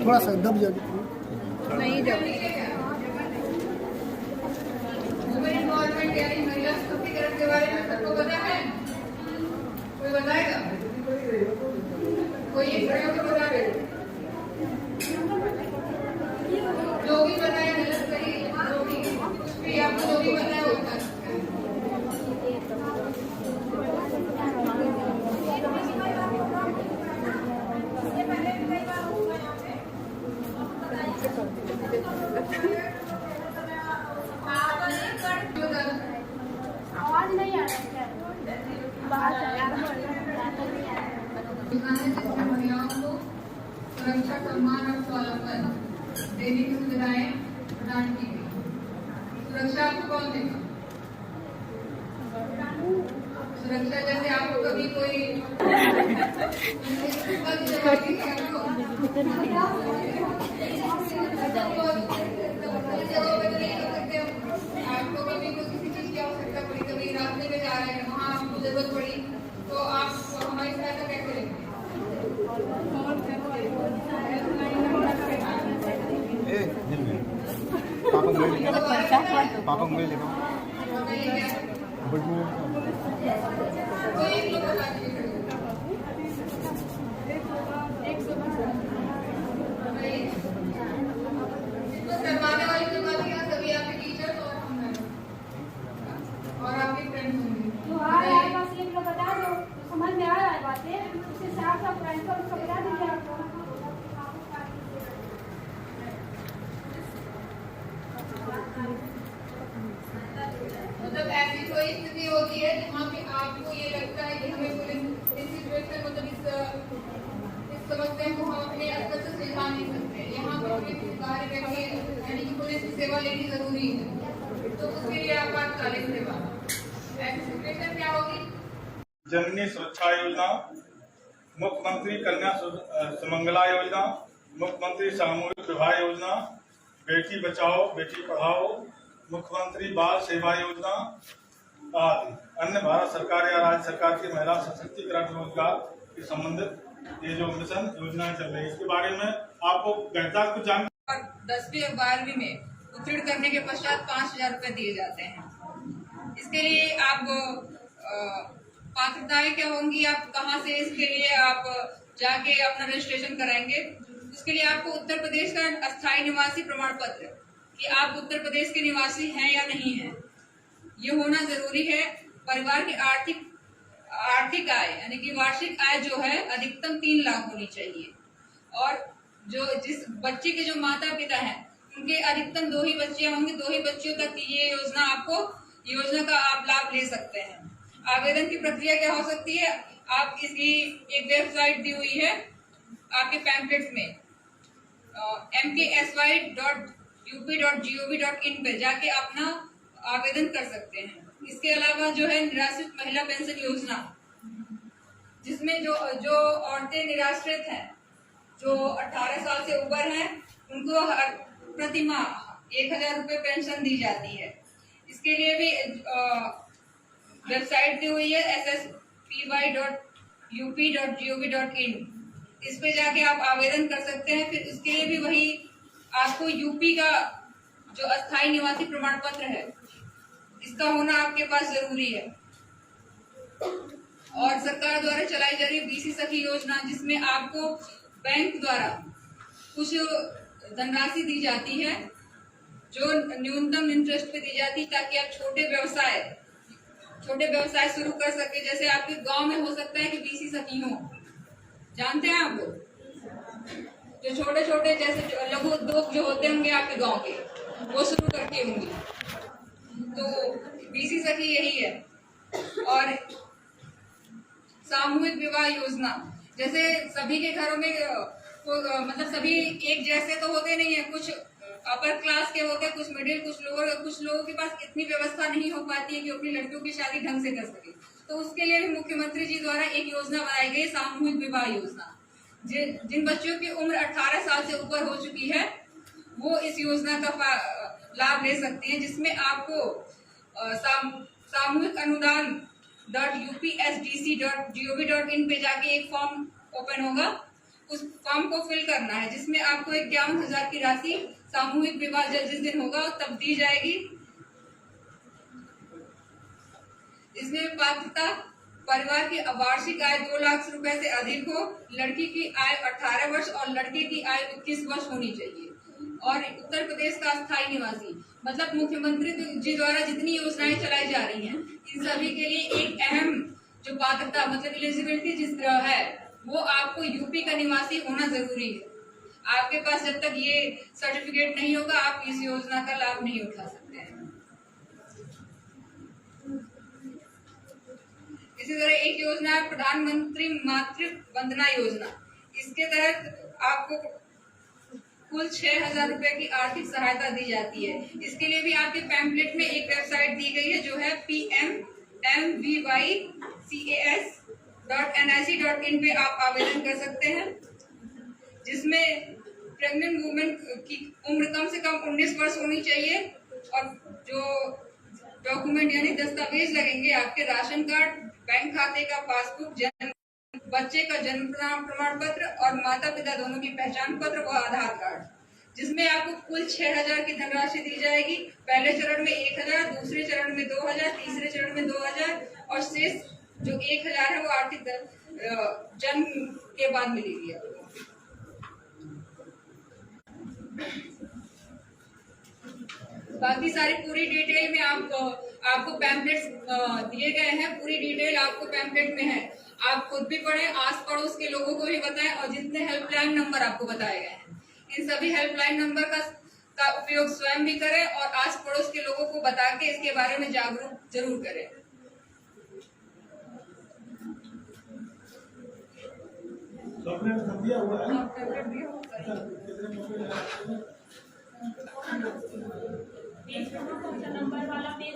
थोड़ा सा दब जा नहीं जब वुमेन गवर्नमेंट यानी महिला सशक्तिकरण के बारे में सबको पता है? कोई बताएगा? कोई एक प्रयोग बता दे। जो भी बताए गलत करिए, जो भी आपको जो भी बताए वो बता सकते हैं। आवाज नहीं आ रहा है, बाहर जिसमें महिलाओं को सुरक्षा, सम्मान और स्वावलंबन देने की सुविधाएं प्रदान की गई। सुरक्षा आपको कौन देगा? सुरक्षा जैसे आपको कभी कोई आपको कभी किसी चीज की आवश्यकता पड़ी, कभी रास्ते में जा रहे हैं, वहाँ आपको जरूरत पड़ी, तो आप हमारी सहायता कैसे लेंगे? पापा मोबाइल देखो कोई एक लोग बता दीजिए। करवाने वाली जो बात है, सभी आपके टीचर्स और हम हैं और आपके फ्रेंड्स होंगे। जो आ रहा है बस एक लोग बता दो, समझ में आ रहा है बातें, उसके साथ साथ फ्रेंड को उसको बता दीजिए आपको। मतलब ऐसी कोई स्थिति होती है जहाँ पे आपको ये लगता है कि हमें पुलिस इस सिचुएशन मतलब इस समस्या को हम अपने स्तर से सुलझा नहीं सकते, यहाँ पर हमें कार्य करके यानी कि पुलिस की सेवा लेनी जरूरी है, तो उसके लिए आपातकालीन सेवा। ऐसी सिचुएशन क्या होगी? जननी सुरक्षा योजना, मुख्यमंत्री कन्या सुमंगला योजना, मुख्यमंत्री सामूहिक विवाह योजना, बेटी बचाओ बेटी पढ़ाओ, मुख्यमंत्री बाल सेवा योजना आदि अन्य भारत सरकार या राज्य सरकार की महिला सशक्तिकरण रोजगार के संबंधित ये जो मिशन योजनाएं चल रही है, इसके बारे में आपको गणित कुछ जान। 10वीं और 12वीं में उत्तीर्ण करने के पश्चात 5,000 रुपए दिए जाते हैं। इसके लिए आप पात्रताएं क्या होंगी, आप कहाँ से इसके लिए आप जाके अपना रजिस्ट्रेशन कराएंगे? उसके लिए आपको उत्तर प्रदेश का अस्थायी निवासी प्रमाण पत्र कि आप उत्तर प्रदेश के निवासी हैं या नहीं हैं, ये होना जरूरी है। परिवार की आर्थिक आय यानी कि वार्षिक आय जो है अधिकतम 3 लाख होनी चाहिए, और जो जिस बच्चे के जो माता पिता हैं उनके अधिकतम 2 ही बच्चे होंगे, 2 ही बच्चियों तक ये योजना का आप लाभ ले सकते हैं। आवेदन की प्रक्रिया क्या हो सकती है? आप इसकी एक वेबसाइट दी हुई है आपके पैम्पलेट्स में, mksy.up.gov.in पे जाके अपना आवेदन कर सकते हैं। इसके अलावा जो है निराश्रित महिला पेंशन योजना, जिसमें जो औरतें निराश्रित हैं, जो 18 साल से ऊपर हैं, उनको प्रति माह 1,000 रुपए पेंशन दी जाती है। इसके लिए भी वेबसाइट दी हुई है sspy.up.gov.in, इस पे जाके आप आवेदन कर सकते हैं। फिर उसके लिए भी वही आपको यूपी का जो अस्थायी निवासी प्रमाण पत्र है इसका होना आपके पास जरूरी है। और सरकार द्वारा चलाई जा रही बीसी सखी योजना, जिसमें आपको बैंक द्वारा कुछ धनराशि दी जाती है जो न्यूनतम इंटरेस्ट पे दी जाती है, ताकि आप छोटे व्यवसाय शुरू कर सके। जैसे आपके गांव में हो सकता है कि बीसी सखी हो, जानते हैं आप लोग, जो छोटे जैसे लघु उद्योग जो होते होंगे आपके गांव के, वो शुरू करके होंगे, तो बीसी सखी यही है। और सामूहिक विवाह योजना, जैसे सभी के घरों में मतलब सभी एक जैसे तो होते नहीं है, कुछ अपर क्लास के होते, कुछ मिडिल, कुछ लोअर, कुछ लोगों के पास इतनी व्यवस्था नहीं हो पाती है कि अपनी लड़कियों की शादी ढंग से कर सके। तो उसके लिए भी मुख्यमंत्री जी द्वारा एक योजना बनाई गई, सामूहिक विवाह योजना। जिन बच्चों की उम्र 18 साल से ऊपर हो चुकी है वो इस योजना का लाभ ले सकते हैं, जिसमें आपको सामूहिक अनुदान .upsdc.gov.in पे जाके एक फॉर्म ओपन होगा। उस फॉर्म को फिल करना है, जिसमें आपको 51,000 की राशि सामूहिक विवाह जिस दिन होगा तब दी जाएगी। इसमें पात्रता परिवार की वार्षिक आय 2 लाख रुपए से अधिक हो, लड़की की आय 18 वर्ष और लड़के की आय 21 वर्ष होनी चाहिए। और उत्तर प्रदेश का अस्थायी निवासी, मतलब मुख्यमंत्री जी द्वारा जितनी योजनाएं चलाई जा रही हैं, इन सभी के लिए एक अहम जो पात्रता मतलब एलिजिबिलिटी जिस है वो आपको यूपी का निवासी होना जरूरी है। आपके पास जब तक ये सर्टिफिकेट नहीं होगा आप इस योजना का लाभ नहीं उठा सकते हैं। इसी तरह एक योजना है प्रधानमंत्री मातृ वंदना योजना। इसके तहत आपको कुल 6,000 रुपए की आर्थिक सहायता दी जाती है। इसके लिए भी आपके पैम्पलेट में एक वेबसाइट दी गई है जो है pmmvycas.nic.in पे आप आवेदन कर सकते हैं, जिसमें प्रेग्नेंट वुमेन की उम्र कम से कम 19 वर्ष होनी चाहिए और जो डॉक्यूमेंट यानी दस्तावेज लगेंगे आपके राशन कार्ड, बैंक खाते का पासबुक, बच्चे का जन्म प्रमाण पत्र और माता पिता दोनों की पहचान पत्र व आधार कार्ड, जिसमें आपको कुल 6,000 की धनराशि दी जाएगी। पहले चरण में 1,000, दूसरे चरण में 2,000, तीसरे चरण में 2,000 और शेष जो 1,000 है वो आर्थिक जन्म के बाद मिलेगी आपको। बाकी सारी पूरी डिटेल में आपको पैम्पलेट्स दिए गए हैं, पूरी डिटेल आपको पैम्पलेट में है। आप खुद भी पढ़ें, आस पड़ोस के लोगों को भी बताएं और जितने हेल्पलाइन नंबर आपको बताए गए हैं इन सभी हेल्पलाइन नंबर का उपयोग स्वयं भी करें और आस पड़ोस के लोगों को बता के इसके बारे में जागरूक जरूर करें। नंबर वाला पेज